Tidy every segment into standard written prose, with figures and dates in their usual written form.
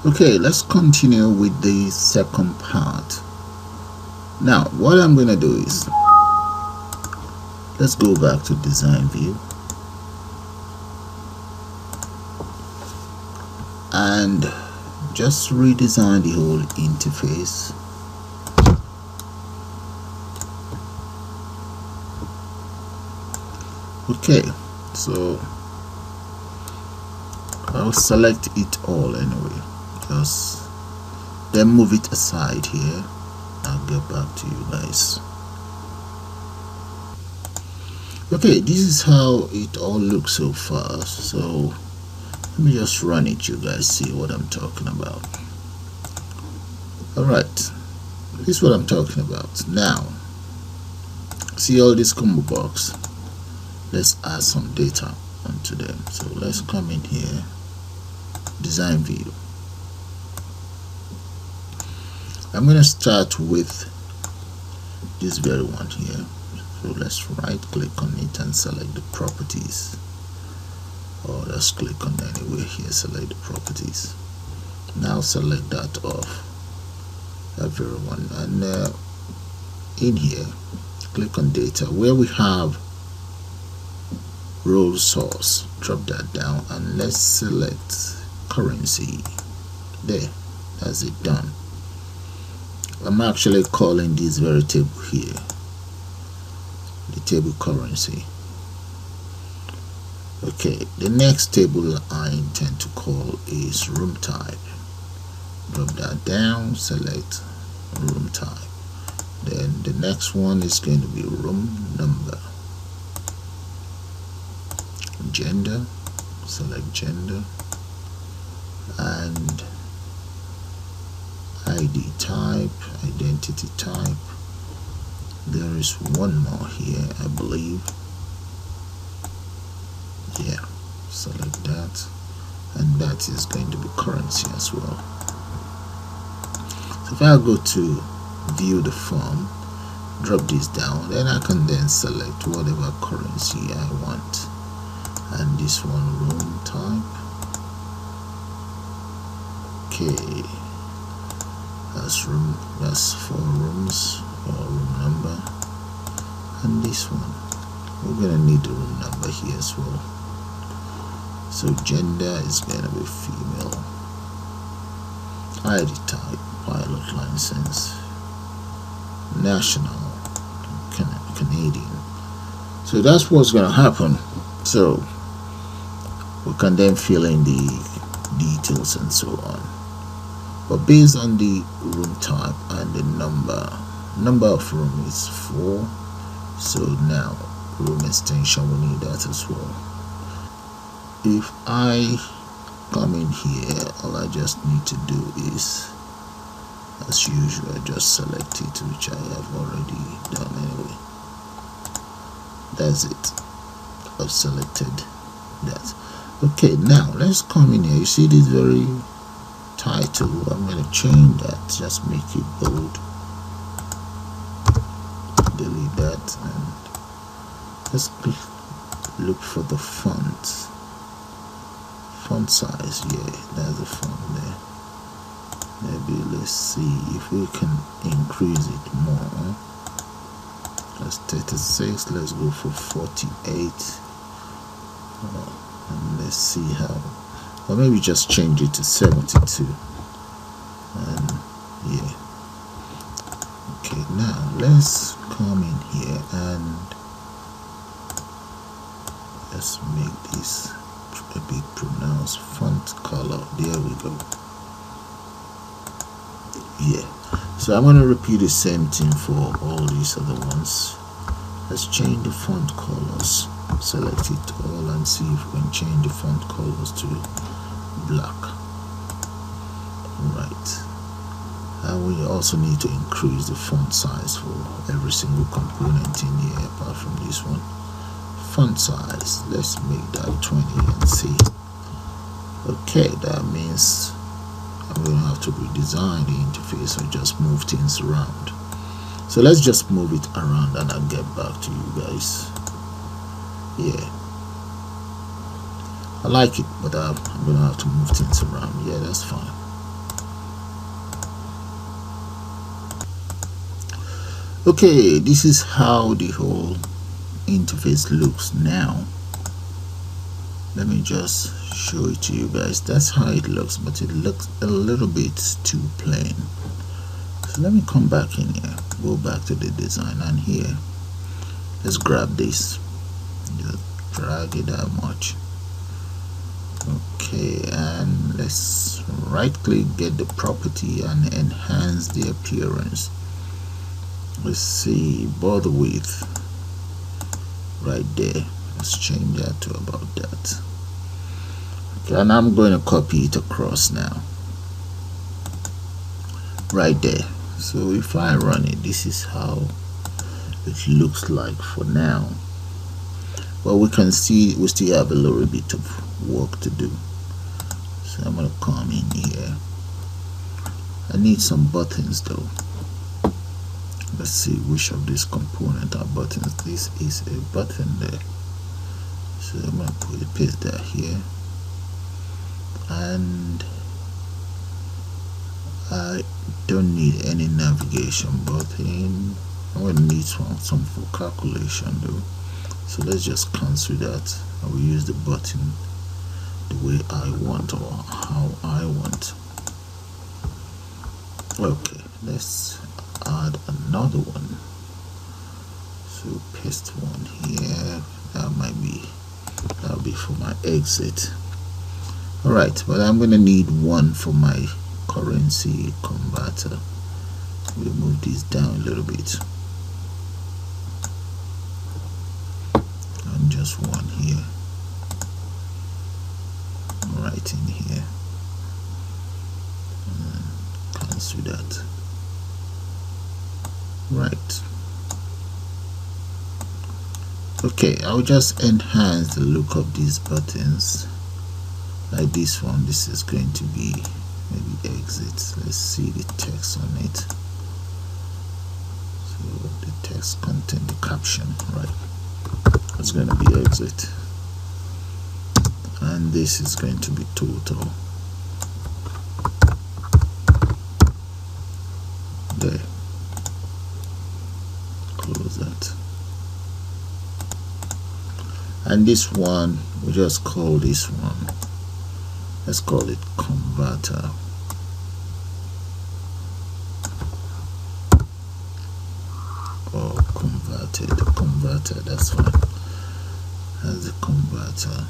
Okay, let's continue with the second part. Now what I'm gonna do is, let's go back to design view and just redesign the whole interface. Okay, so I'll select it all anyway, just then move it aside here. I'll get back to you guys. Okay, this is how it all looks so far. So let me just run it, you guys see what I'm talking about. Alright, this is what I'm talking about. Now see all this combo box, let's add some data onto them. So let's come in here, design view. I'm going to start with this very one here. So let's right click on it and select the properties, or let's click on anywhere here, select the properties. Now select that off, that very one, and in here click on data where we have role source, drop that down and let's select currency. There, that's it, done. I'm actually calling this very table here the table currency. Okay, the next table I intend to call is room type. Drop that down, select room type. Then the next one is going to be room number. Gender, select gender, and ID type, identity type. There is one more here, I believe. Yeah, select that, and that is going to be currency as well. So if I go to view the form, drop this down, then I can then select whatever currency I want, and this one room type. Okay, that's 4 rooms, or room number, and this one we're gonna need the room number here as well. So gender is gonna be female, ID type pilot license, national Canadian. So that's what's gonna happen. So we can then fill in the details and so on. But based on the room type and the number of room is 4, so now room extension, we need that as well. If I come in here, all I just need to do is, as usual, just select it, which I have already done anyway. That's it, I've selected that. Okay, now let's come in here. You see this very title, I'm going to change that, just make it bold, delete that, and let's look for the font size. Yeah, that's the font there. Maybe let's see if we can increase it more. That's 36, let's go for 48, and let's see how, or maybe just change it to 72, and yeah. Okay, now let's come in here and let's make this a bit pronounced, font color, there we go. Yeah, so I'm going to repeat the same thing for all these other ones. Let's change the font colors, select it all and see if we can change the font colors to black. Right, and we also need to increase the font size for every single component in here apart from this one. Font size, let's make that 20 and see. Okay, that means I'm going to have to redesign the interface or just move things around. So let's just move it around and I'll get back to you guys. Yeah, I like it, but I'm going to have to move things around. Yeah, that's fine. Okay, this is how the whole interface looks now. Let me just show it to you guys. That's how it looks, but it looks a little bit too plain. So let me come back in here, go back to the design, and here let's grab this, just drag it that much. Okay, and let's right click, get the property, and enhance the appearance. Let's see, border width right there, let's change that to about that. Okay, and I'm going to copy it across now right there. So if I run it, this is how it looks like for now, but we can see we still have a little bit of work to do. So I'm going to come in here. I need some buttons though. Let's see which of these components are buttons. This is a button there, so I'm going to paste that here, and I don't need any navigation button. I'm going to need some for calculation though, so let's just cancel that. I will use the button the way I want, or how I want. Okay, let's add another one. So paste one here. That'll be for my exit. Alright, but I'm gonna need one for my currency converter. We'll move this down a little bit, and just one here, right in here, and cancel that. Right. Okay, I'll just enhance the look of these buttons. Like this one, this is going to be maybe exit. Let's see the text on it. So the text content, the caption, right? It's going to be exit, and this is going to be total. There. Close that. And this one, we just call this one, let's call it converter. Or converter, that's fine. That's the converter.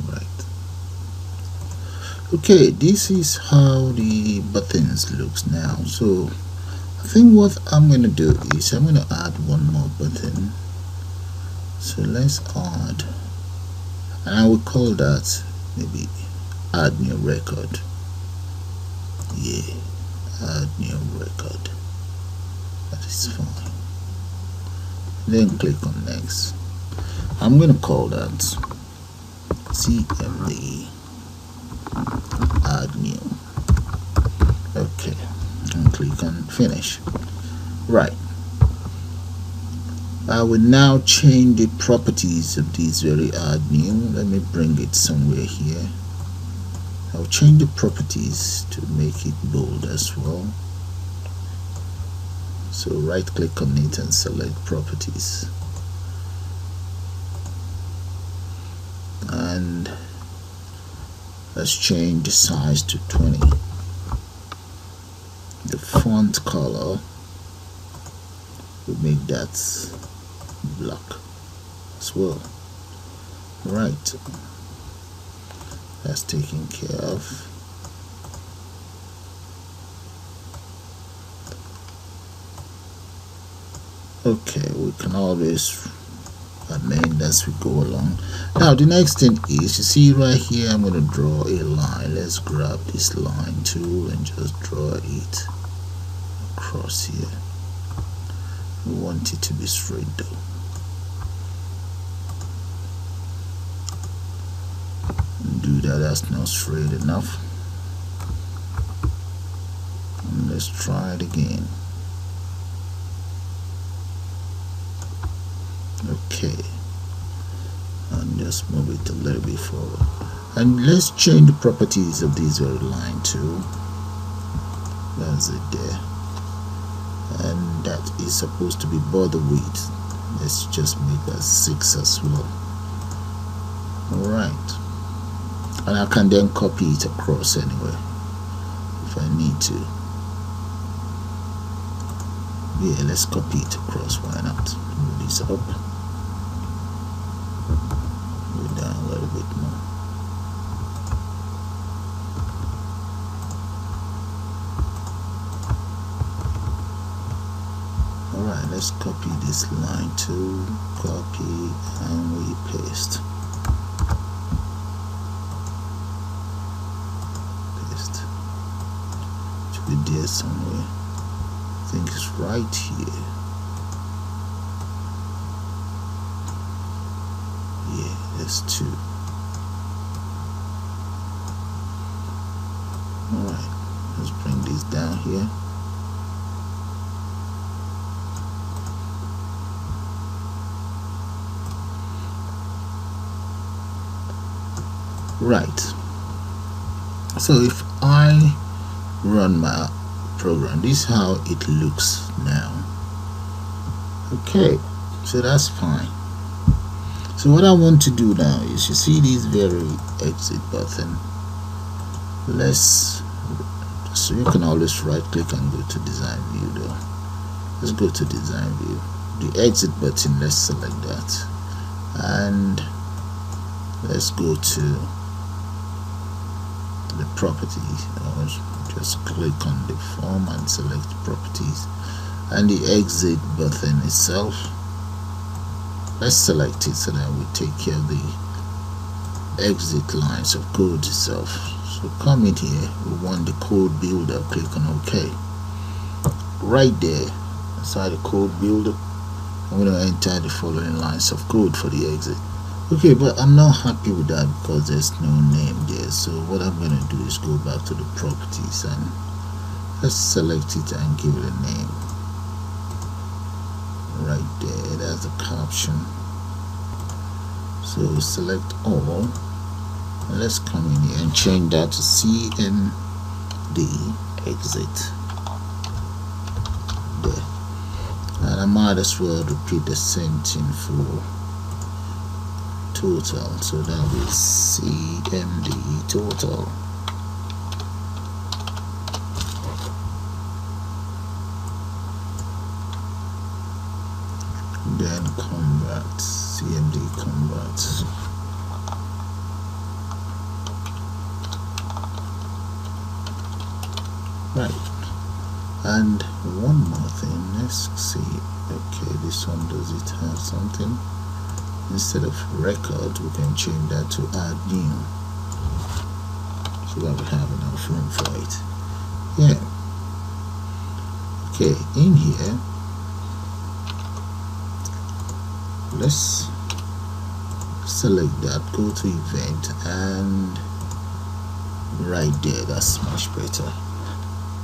Right. Okay, this is how the buttons looks now. So I think what I'm going to do is I'm going to add one more button. So let's add, and I will call that maybe add new record. Yeah, add new record. That is fine. Then click on next. I'm going to call that CMD add new. Okay, and click on finish. Right, I will now change the properties of this very add new. Let me bring it somewhere here. I'll change the properties to make it bold as well. So right click on it and select properties, and let's change the size to 20. The font color, we'll make that black as well. Right, that's taken care of. Okay, we can always amend as we go along. Now the next thing is, you see right here, I'm going to draw a line. Let's grab this line tool and just draw it across here. We want it to be straight though. Do that, that's not straight enough. And let's try it again. Okay, and just move it a little bit forward. And let's change the properties of this very line too. That's it there. And that is supposed to be border width. Let's just make that 6 as well. Alright. And I can then copy it across anyway if I need to. Yeah, let's copy it across, why not? Move this up. Go down a little bit more. Alright, let's copy this line too. Copy and we paste. Paste. It should be there somewhere. I think it's right here. Yeah, there's 2. Alright, let's bring this down here. Right, so if I run my program, this is how it looks now. Okay, so that's fine. So what I want to do now is, you see this very exit button. So you can always right click and go to design view though. Let's go to design view. The exit button, let's select that, and let's go to the properties, or just click on the form and select properties, and the exit button itself, let's select it so that we take care of the exit lines of code itself. So come in here, we want the code builder, click on OK. Right there inside the code builder, I'm going to enter the following lines of code for the exit. Okay, but I'm not happy with that because there's no name there. So what I'm going to do is go back to the properties and let's select it and give it a name. Right there, that's the caption. So select all, and let's come in here and change that to CMD exit there. And I might as well repeat the same thing for total, so that is CMD total. Then convert, CMD convert. Right, and one more thing, let's see. Okay, this one, does it have something? Instead of record, we can change that to add new, so that we have enough room for it. Yeah. Okay, in here, let's select that, go to event, and right there, that's much better.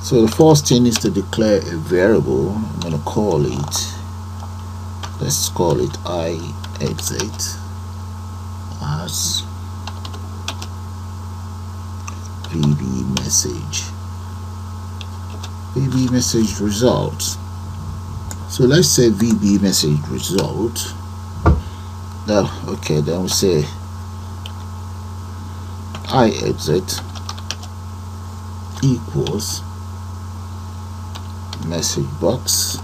So the first thing is to declare a variable. I'm going to call it, let's call it iExit as VB message result. So let's say VB message result. Now, okay, then we say iExit equals message box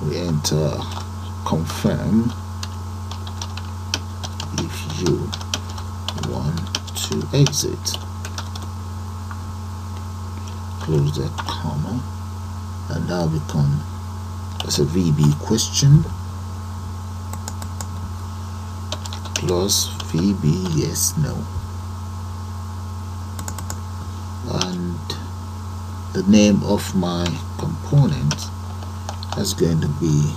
we enter confirm if you want to exit, close that comma, and now become as a VB question plus VB yes no, and the name of my component is going to be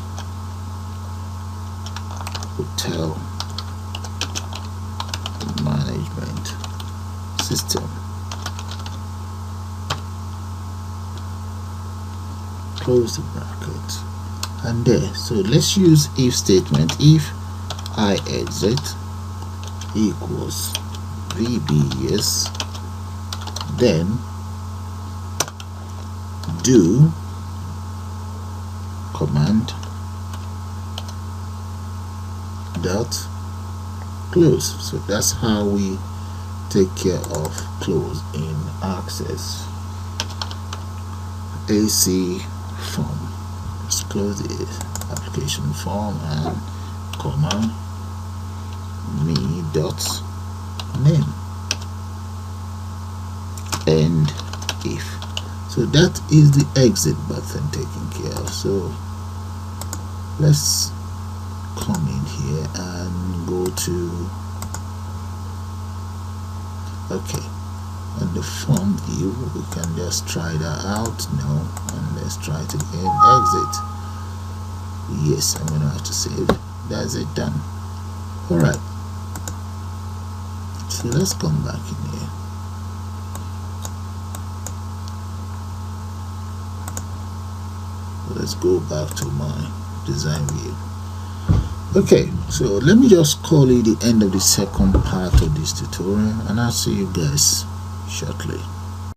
hotel management system. close the bracket, and there. So let's use if statement. If I exit equals VBS, then do command dot close. So that's how we take care of close in Access. AC form. Let's close the application form and comma me dot name and if. So that is the exit button taken care of. So let's come in here and go to okay, on the form view we can just try that out. No, and let's try it again. Exit. Yes, I'm gonna have to save. That's it, done. Alright, so let's come back in here. Let's go back to my design view. Okay, so let me just call it the end of the second part of this tutorial, and I'll see you guys shortly.